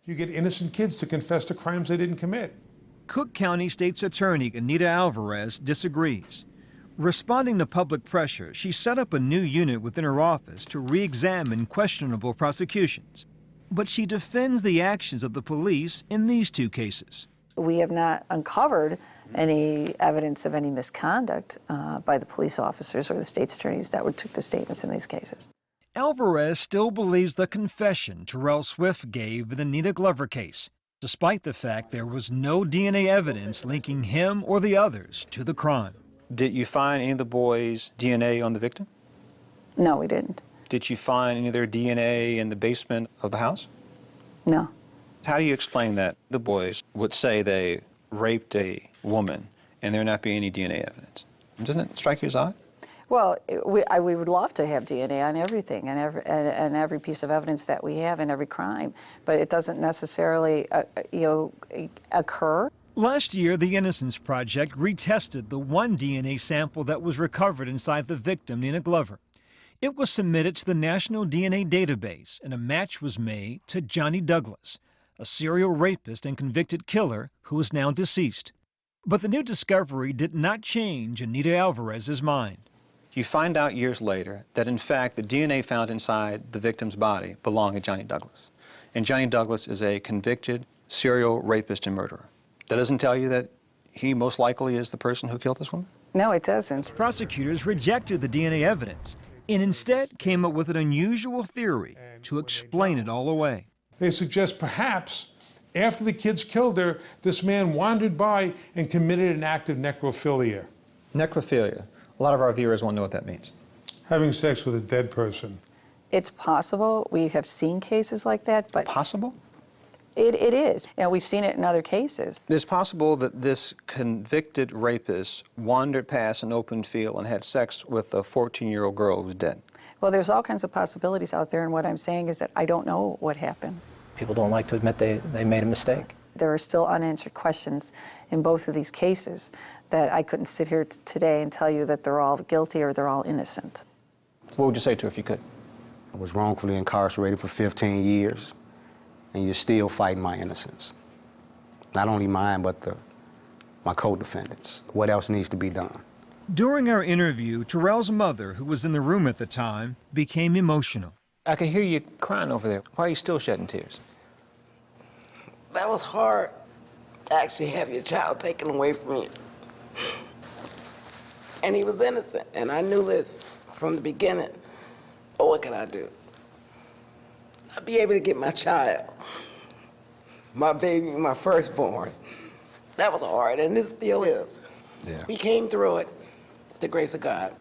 You get innocent kids to confess to crimes they didn't commit. Cook County State's Attorney Anita Alvarez disagrees. Responding to public pressure, she set up a new unit within her office to re-examine questionable prosecutions. But she defends the actions of the police in these two cases. We have not uncovered any evidence of any misconduct by the police officers or the state's attorneys that took the statements in these cases. Alvarez still believes the confession Terrell Swift gave in the Anita Glover case, despite the fact there was no DNA evidence linking him or the others to the crime. Did you find any of the boys' DNA on the victim? No, we didn't. Did you find any of their DNA in the basement of the house? No. How do you explain that? The boys would say they raped a woman and there not be any DNA evidence. Doesn't it strike you as odd? Well, we would love to have DNA on everything and every piece of evidence that we have in every crime, but it doesn't necessarily, occur. Last year, the Innocence Project retested the one DNA sample that was recovered inside the victim, Nina Glover. It was submitted to the National DNA Database, and a match was made to Johnny Douglas, a serial rapist and convicted killer who is now deceased. But the new discovery did not change Anita Alvarez's mind. You find out years later that, in fact, the DNA found inside the victim's body belonged to Johnny Douglas. And Johnny Douglas is a convicted serial rapist and murderer. That doesn't tell you that he most likely is the person who killed this woman? No, it doesn't. Prosecutors rejected the DNA evidence and instead came up with an unusual theory to explain it all away. They suggest perhaps after the kids killed her, this man wandered by and committed an act of necrophilia. Necrophilia. A lot of our viewers won't know what that means. Having sex with a dead person. It's possible. We have seen cases like that, but... Possible? It is. And we've seen it in other cases. It's possible that this convicted rapist wandered past an open field and had sex with a 14-year-old girl who's dead. Well, there's all kinds of possibilities out there, and what I'm saying is that I don't know what happened. People don't like to admit they made a mistake. There are still unanswered questions in both of these cases that I couldn't sit here today and tell you that they're all guilty or they're all innocent. What would you say to her if you could? I was wrongfully incarcerated for 15 years, and you're still fighting my innocence. Not only mine, but my co-defendants. What else needs to be done? During our interview, Terrell's mother, who was in the room at the time, became emotional. I can hear you crying over there. Why are you still shedding tears? That was hard, to actually have your child taken away from you. And he was innocent, and I knew this from the beginning. But what could I do? I'd be able to get my child, my baby, my firstborn. That was hard, and it still is. Yeah. We came through it with the grace of God.